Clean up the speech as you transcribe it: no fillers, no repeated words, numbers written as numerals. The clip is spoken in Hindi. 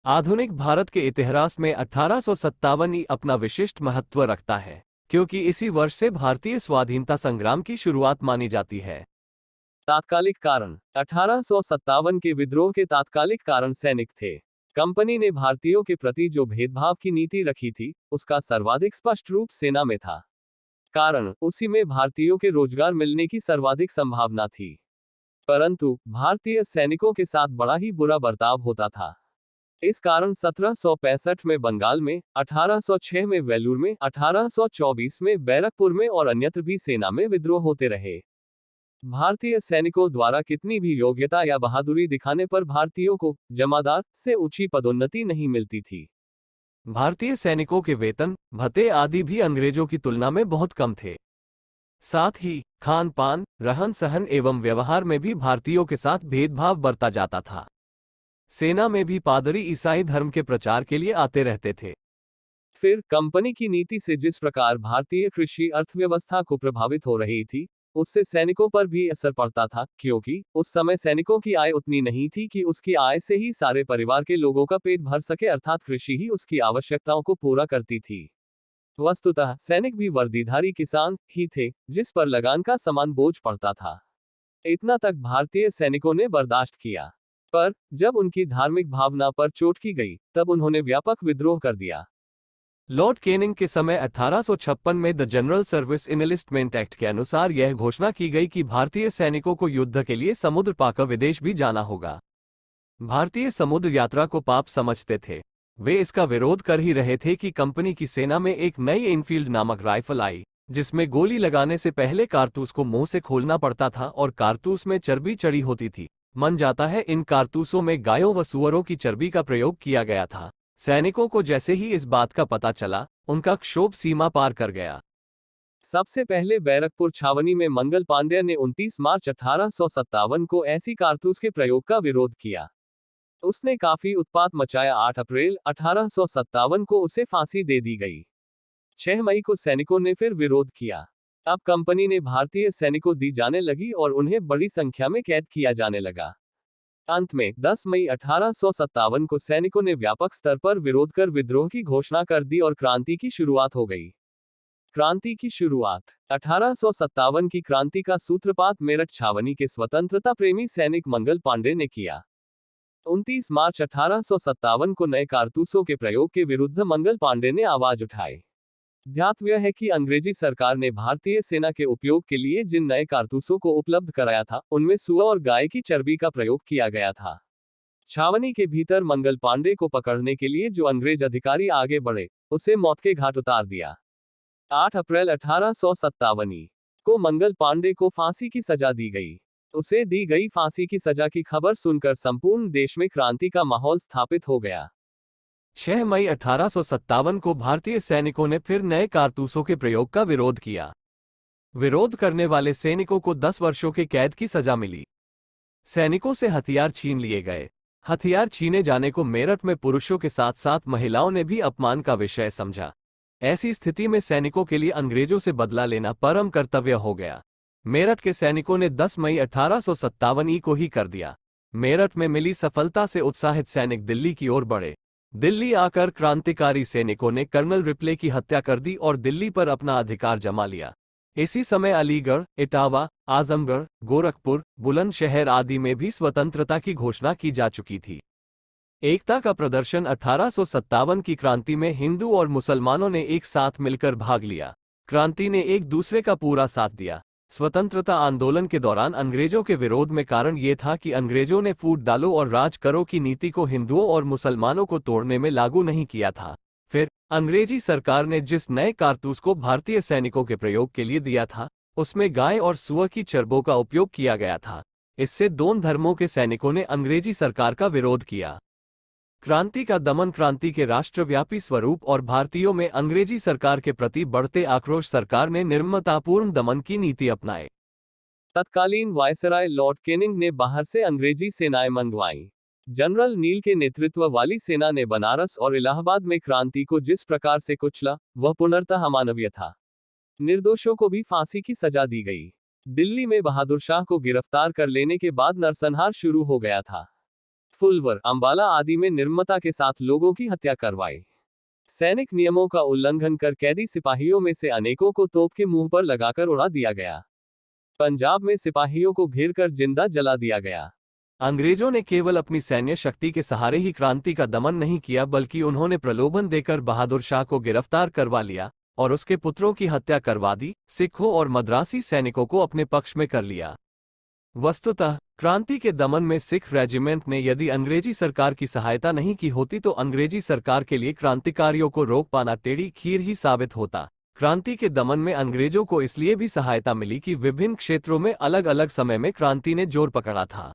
आधुनिक भारत के इतिहास में 1857 ही अपना विशिष्ट महत्व रखता है, क्योंकि इसी वर्ष से भारतीय स्वाधीनता संग्राम की शुरुआत मानी जाती है। तात्कालिक कारण 1857 के विद्रोह के तात्कालिक कारण सैनिक थे। कंपनी ने भारतीयों के प्रति जो भेदभाव की नीति रखी थी, उसका सर्वाधिक स्पष्ट रूप सेना में था। कारण उसी में भारतीयों के रोजगार मिलने की सर्वाधिक संभावना थी। परंतु भारतीय सैनिकों के साथ बड़ा ही बुरा बर्ताव होता था। इस कारण 1765 में बंगाल में, 1806 में वेलूर में, 1824 में बैरकपुर में और अन्यत्र भी सेना में विद्रोह होते रहे। भारतीय सैनिकों द्वारा कितनी भी योग्यता या बहादुरी दिखाने पर भारतीयों को जमादार से ऊंची पदोन्नति नहीं मिलती थी। भारतीय सैनिकों के वेतन, भत्ते आदि भी अंग्रेजों की तुलना में बहुत कम थे। साथ ही खान पान, रहन सहन एवं व्यवहार में भी भारतीयों के साथ भेदभाव बरता जाता था। सेना में भी पादरी ईसाई धर्म के प्रचार के लिए आते रहते थे। फिर कंपनी की नीति से जिस प्रकार भारतीय कृषि अर्थव्यवस्था को प्रभावित हो रही थी, उससे सैनिकों पर भी असर पड़ता था, क्योंकि उस समय सैनिकों की आय उतनी नहीं थी कि उसकी आय से ही सारे परिवार के लोगों का पेट भर सके, अर्थात कृषि ही उसकी आवश्यकताओं को पूरा करती थी। वस्तुतः सैनिक भी वर्दीधारी किसान ही थे, जिस पर लगान का समान बोझ पड़ता था। इतना तक भारतीय सैनिकों ने बर्दाश्त किया, पर जब उनकी धार्मिक भावना पर चोट की गई, तब उन्होंने व्यापक विद्रोह कर दिया। लॉर्ड केनिंग के समय 1856 में the general service enlistment act के अनुसार यह घोषणा की गई कि भारतीय सैनिकों को युद्ध के लिए समुद्र पाकर विदेश भी जाना होगा। भारतीय समुद्र यात्रा को पाप समझते थे। वे इसका विरोध कर ही रहे थे कि कंपनी की सेना में एक नई इनफील्ड नामक राइफल आई, जिसमें गोली लगाने से पहले कारतूस को मुंह से खोलना पड़ता था और कारतूस में चर्बी चढ़ी होती थी। मन जाता है इन कारतूसों में गायों व सुअरों की चर्बी का प्रयोग किया गया था। सैनिकों को जैसे ही इस बात का पता चला, उनका क्षोभ सीमा पार कर गया। सबसे पहले बैरकपुर छावनी में मंगल पांड्या ने 29 मार्च 1857 को ऐसी कारतूस के प्रयोग का विरोध किया। उसने काफी उत्पात मचाया। 8 अप्रैल 1857 को उसे फांसी दे दी गई। 6 मई को सैनिकों ने फिर विरोध किया। अब कंपनी ने भारतीय सैनिकों दी जाने लगी और उन्हें बड़ी संख्या में कैद किया जाने लगा। अंत में 10 मई 1857 को सैनिकों ने व्यापक स्तर पर विरोध कर विद्रोह की घोषणा कर दी और क्रांति की शुरुआत हो गई। क्रांति की शुरुआत 1857 की क्रांति का सूत्रपात मेरठ छावनी के स्वतंत्रता प्रेमी सैनिक मंगल पांडे ने किया। 29 मार्च 1857 को नए कारतूसों के प्रयोग के विरुद्ध मंगल पांडे ने आवाज उठाई। ध्यातव्य है कि अंग्रेजी सरकार ने भारतीय सेना के उपयोग के लिए जिन नए कारतूसों को उपलब्ध कराया था, उनमें सुअर और गाय की चर्बी का प्रयोग किया गया था। छावनी के भीतर मंगल पांडे को पकड़ने के लिए जो अंग्रेज अधिकारी आगे बढ़े, उसे मौत के घाट उतार दिया। 8 अप्रैल 1857 को मंगल पांडे को फांसी की सजा दी गई। उसे दी गई फांसी की सजा की खबर सुनकर संपूर्ण देश में क्रांति का माहौल स्थापित हो गया। 6 मई 1857 को भारतीय सैनिकों ने फिर नए कारतूसों के प्रयोग का विरोध किया। विरोध करने वाले सैनिकों को 10 वर्षों के कैद की सजा मिली। सैनिकों से हथियार छीन लिए गए। हथियार छीने जाने को मेरठ में पुरुषों के साथ साथ महिलाओं ने भी अपमान का विषय समझा। ऐसी स्थिति में सैनिकों के लिए अंग्रेजों से बदला लेना परम कर्तव्य हो गया। मेरठ के सैनिकों ने 10 मई 1857 को ही कर दिया। मेरठ में मिली सफलता से उत्साहित सैनिक दिल्ली की ओर बढ़े। दिल्ली आकर क्रांतिकारी सैनिकों ने कर्नल रिप्ले की हत्या कर दी और दिल्ली पर अपना अधिकार जमा लिया। इसी समय अलीगढ़, इटावा, आजमगढ़, गोरखपुर, बुलंदशहर आदि में भी स्वतंत्रता की घोषणा की जा चुकी थी। एकता का प्रदर्शन 1857 की क्रांति में हिंदू और मुसलमानों ने एक साथ मिलकर भाग लिया। क्रांति ने एक दूसरे का पूरा साथ दिया। स्वतंत्रता आंदोलन के दौरान अंग्रेजों के विरोध में कारण ये था कि अंग्रेजों ने फूट डालो और राज करो की नीति को हिंदुओं और मुसलमानों को तोड़ने में लागू नहीं किया था। फिर अंग्रेजी सरकार ने जिस नए कारतूस को भारतीय सैनिकों के प्रयोग के लिए दिया था, उसमें गाय और सुअर की चर्बों का उपयोग किया गया था। इससे दोनों धर्मों के सैनिकों ने अंग्रेजी सरकार का विरोध किया। क्रांति का दमन, क्रांति के राष्ट्रव्यापी स्वरूप और भारतीयों में अंग्रेजी सरकार के प्रति बढ़ते आक्रोश, सरकार ने निर्ममतापूर्ण दमन की नीति अपनाए। तत्कालीन वायसराय लॉर्ड केनिंग ने बाहर से अंग्रेजी सेनाएं मंगवाईं। जनरल नील के नेतृत्व वाली सेना ने बनारस और इलाहाबाद में क्रांति को जिस प्रकार से कुचला, वह पूर्णतः अमानवीय था। निर्दोषों को भी फांसी की सजा दी गई। दिल्ली में बहादुर शाह को गिरफ्तार कर लेने के बाद नरसंहार शुरू हो गया था। फुलवर, अंबाला आदि में निर्ममता के साथ लोगों की हत्या करवाई। सैनिक नियमों का उल्लंघन कर कैदी सिपाहियों में से अनेकों को तोप के मुंह पर लगाकर उड़ा दिया गया। पंजाब में सिपाहियों को घेर कर जिंदा जला दिया गया। अंग्रेजों ने केवल अपनी सैन्य शक्ति के सहारे ही क्रांति का दमन नहीं किया, बल्कि उन्होंने प्रलोभन देकर बहादुर शाह को गिरफ्तार करवा लिया और उसके पुत्रों की हत्या करवा दी। सिखों और मद्रासी सैनिकों को अपने पक्ष में कर लिया। वस्तुतः क्रांति के दमन में सिख रेजिमेंट ने यदि अंग्रेजी सरकार की सहायता नहीं की होती तो अंग्रेजी सरकार के लिए क्रांतिकारियों को रोक पाना टेढ़ी खीर ही साबित होता। क्रांति के दमन में अंग्रेजों को इसलिए भी सहायता मिली कि विभिन्न क्षेत्रों में अलग अलग समय में क्रांति ने जोर पकड़ा था।